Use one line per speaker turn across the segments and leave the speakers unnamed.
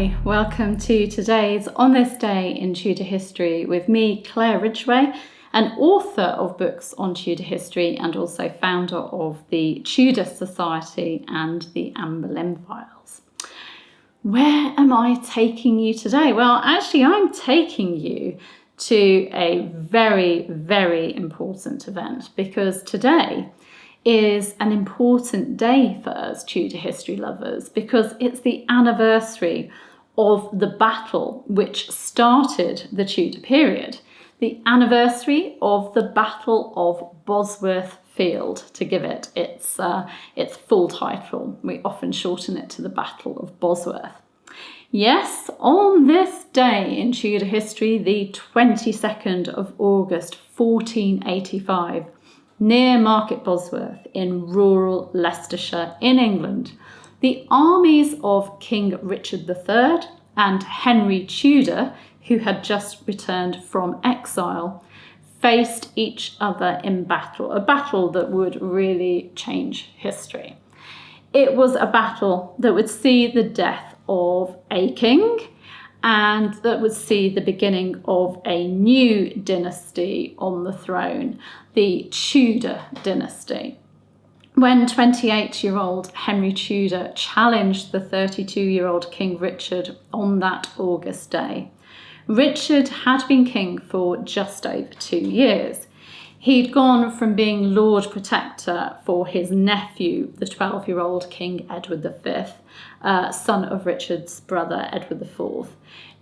Hi, welcome to today's On This Day in Tudor History with me, Claire Ridgway, an author of books on Tudor history and also founder of the Tudor Society and the Anne Boleyn Files. Where am I taking you today? Well, actually, I'm taking you to a very, very important event because today is an important day for us Tudor history lovers because it's the anniversary of the battle which started the Tudor period, the anniversary of the Battle of Bosworth Field, to give it its full title. We often shorten it to the Battle of Bosworth. Yes, on this day in Tudor history, the 22nd of August 1485, near Market Bosworth in rural Leicestershire in England, the armies of King Richard III and Henry Tudor, who had just returned from exile, faced each other in battle, a battle that would really change history. It was a battle that would see the death of a king and that would see the beginning of a new dynasty on the throne, the Tudor dynasty. When 28-year-old Henry Tudor challenged the 32-year-old King Richard on that August day, Richard had been king for just over 2 years. He'd gone from being Lord Protector for his nephew, the 12-year-old King Edward V, son of Richard's brother Edward IV,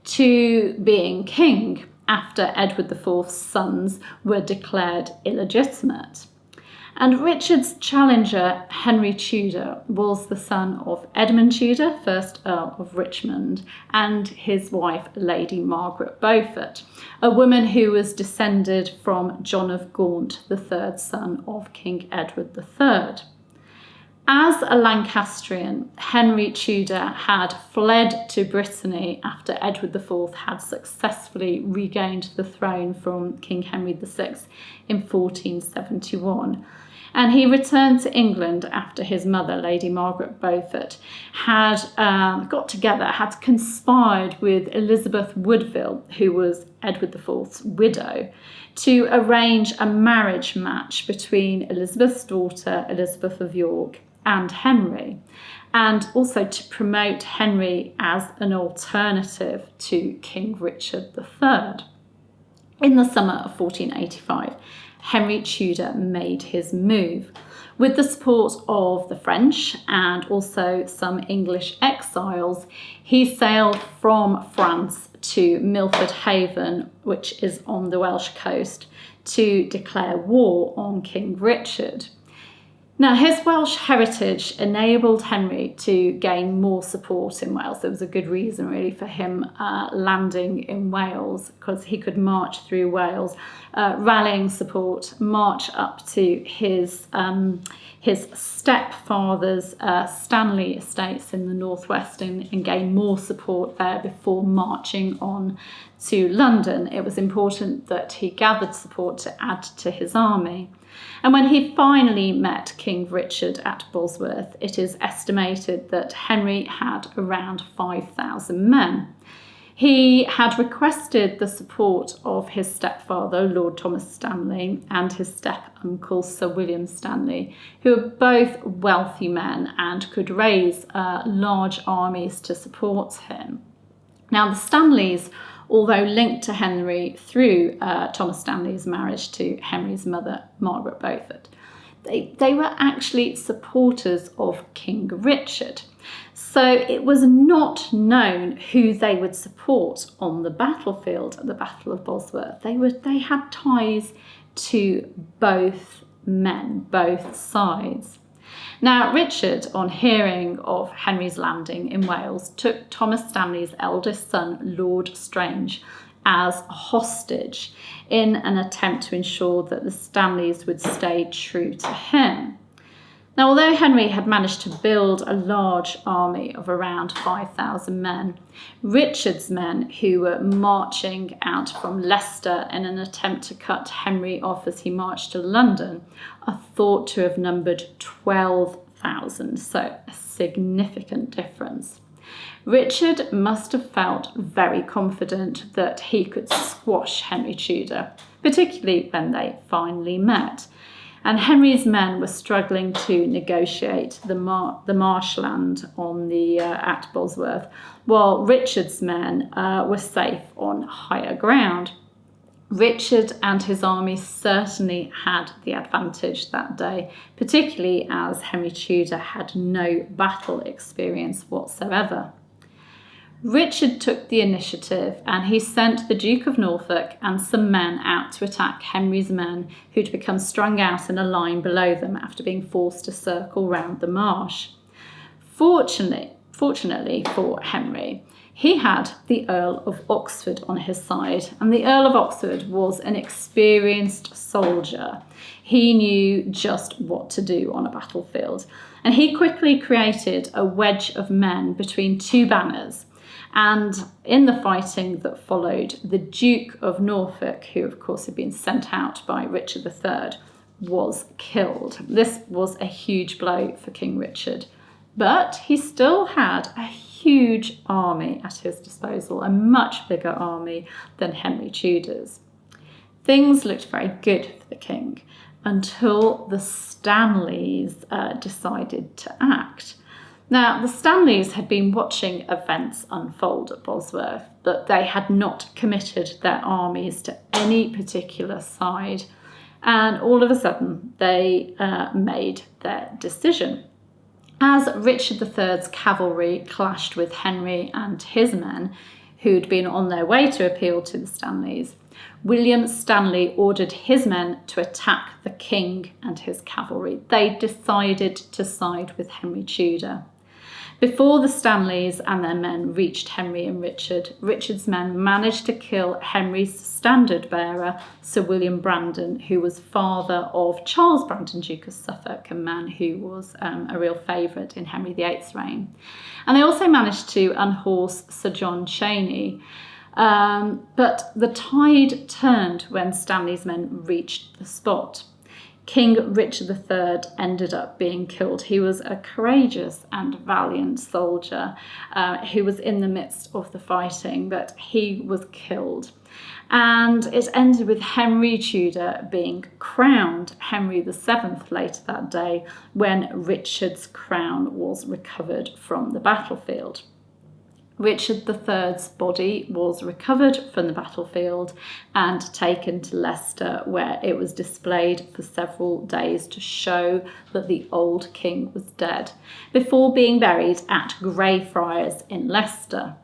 to being king after Edward IV's sons were declared illegitimate. And Richard's challenger, Henry Tudor, was the son of Edmund Tudor, 1st Earl of Richmond, and his wife, Lady Margaret Beaufort, a woman who was descended from John of Gaunt, the 3rd son of King Edward III. As a Lancastrian, Henry Tudor had fled to Brittany after Edward IV had successfully regained the throne from King Henry VI in 1471. And he returned to England after his mother, Lady Margaret Beaufort, had conspired with Elizabeth Woodville, who was Edward IV's widow, to arrange a marriage match between Elizabeth's daughter, Elizabeth of York, and Henry, and also to promote Henry as an alternative to King Richard III. In the summer of 1485, Henry Tudor made his move. With the support of the French and also some English exiles, he sailed from France to Milford Haven, which is on the Welsh coast, to declare war on King Richard. Now, his Welsh heritage enabled Henry to gain more support in Wales. There was a good reason, really, for him landing in Wales, because he could march through Wales, rallying support, march up to his stepfather's Stanley estates in the northwest and gain more support there before marching on to London. It was important that he gathered support to add to his army. And when he finally met King Richard at Bosworth, it is estimated that Henry had around 5,000 men. He had requested the support of his stepfather, Lord Thomas Stanley, and his step-uncle, Sir William Stanley, who were both wealthy men and could raise large armies to support him. Now, the Stanleys, although linked to Henry through Thomas Stanley's marriage to Henry's mother, Margaret Beaufort, they were actually supporters of King Richard. So it was not known who they would support on the battlefield at the Battle of Bosworth. They had ties to both men, both sides. Now, Richard, on hearing of Henry's landing in Wales, took Thomas Stanley's eldest son, Lord Strange, as a hostage in an attempt to ensure that the Stanleys would stay true to him. Now, although Henry had managed to build a large army of around 5,000 men, Richard's men, who were marching out from Leicester in an attempt to cut Henry off as he marched to London, are thought to have numbered 12,000, so a significant difference. Richard must have felt very confident that he could squash Henry Tudor, particularly when they finally met. And Henry's men were struggling to negotiate the marshland on at Bosworth, while Richard's men were safe on higher ground. Richard and his army certainly had the advantage that day, particularly as Henry Tudor had no battle experience whatsoever. Richard took the initiative and he sent the Duke of Norfolk and some men out to attack Henry's men, who'd become strung out in a line below them after being forced to circle round the marsh. Fortunately for Henry, he had the Earl of Oxford on his side, and the Earl of Oxford was an experienced soldier. He knew just what to do on a battlefield, and he quickly created a wedge of men between two banners. And in the fighting that followed, the Duke of Norfolk, who of course had been sent out by Richard III, was killed. This was a huge blow for King Richard, but he still had a huge army at his disposal, a much bigger army than Henry Tudor's. Things looked very good for the king until the Stanleys decided to act. Now, the Stanleys had been watching events unfold at Bosworth, but they had not committed their armies to any particular side. And all of a sudden, they made their decision. As Richard III's cavalry clashed with Henry and his men, who'd been on their way to appeal to the Stanleys, William Stanley ordered his men to attack the king and his cavalry. They decided to side with Henry Tudor. Before the Stanleys and their men reached Henry and Richard, Richard's men managed to kill Henry's standard bearer, Sir William Brandon, who was father of Charles Brandon, Duke of Suffolk, a man who was a real favourite in Henry VIII's reign. And they also managed to unhorse Sir John Cheney. But the tide turned when Stanley's men reached the spot. King Richard III ended up being killed. He was a courageous and valiant soldier who was in the midst of the fighting, but he was killed. And it ended with Henry Tudor being crowned Henry VII later that day, when Richard's crown was recovered from the battlefield. Richard III's body was recovered from the battlefield and taken to Leicester, where it was displayed for several days to show that the old king was dead, before being buried at Greyfriars in Leicester.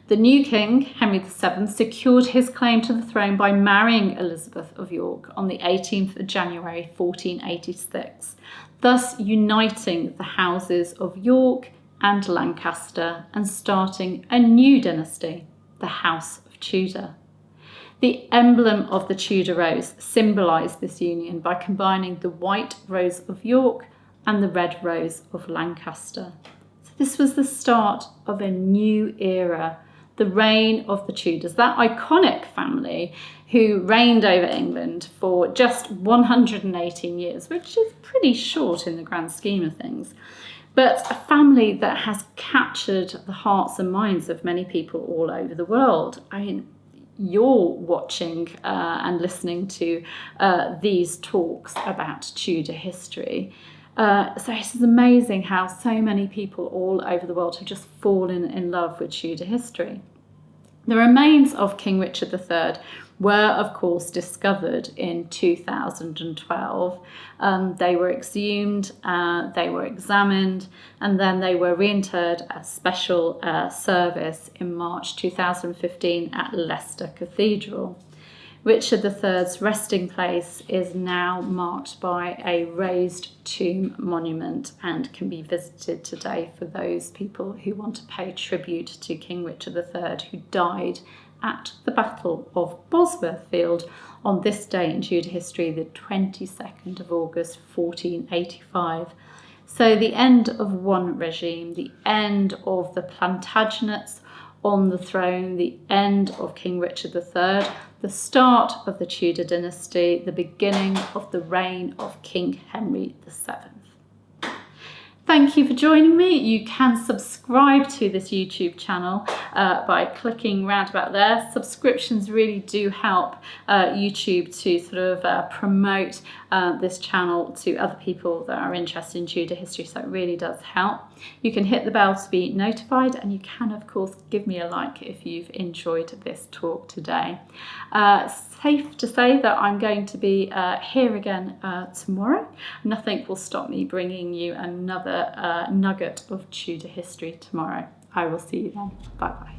The new king, Henry VII, secured his claim to the throne by marrying Elizabeth of York on the 18th of January 1486, thus uniting the houses of York and Lancaster and starting a new dynasty, the House of Tudor. The emblem of the Tudor rose symbolised this union by combining the white rose of York and the red rose of Lancaster. So this was the start of a new era, the reign of the Tudors, that iconic family who reigned over England for just 118 years, which is pretty short in the grand scheme of things. But a family that has captured the hearts and minds of many people all over the world. I mean, you're watching and listening to these talks about Tudor history. So it is amazing how so many people all over the world have just fallen in love with Tudor history. The remains of King Richard III were, of course, discovered in 2012. They were exhumed, they were examined, and then they were reinterred as special service in March 2015 at Leicester Cathedral. Richard III's resting place is now marked by a raised tomb monument and can be visited today for those people who want to pay tribute to King Richard III, who died at the Battle of Bosworth Field on this day in Tudor history, the 22nd of August 1485. So the end of one regime, the end of the Plantagenets on the throne, the end of King Richard III, the start of the Tudor dynasty, the beginning of the reign of King Henry VII. Thank you for joining me. You can subscribe to this YouTube channel by clicking round about there. Subscriptions really do help YouTube to sort of promote this channel to other people that are interested in Tudor history, so it really does help. You can hit the bell to be notified, and you can of course give me a like if you've enjoyed this talk today. Safe to say that I'm going to be here again tomorrow. Nothing will stop me bringing you another nugget of Tudor history tomorrow. I will see you then. Bye bye.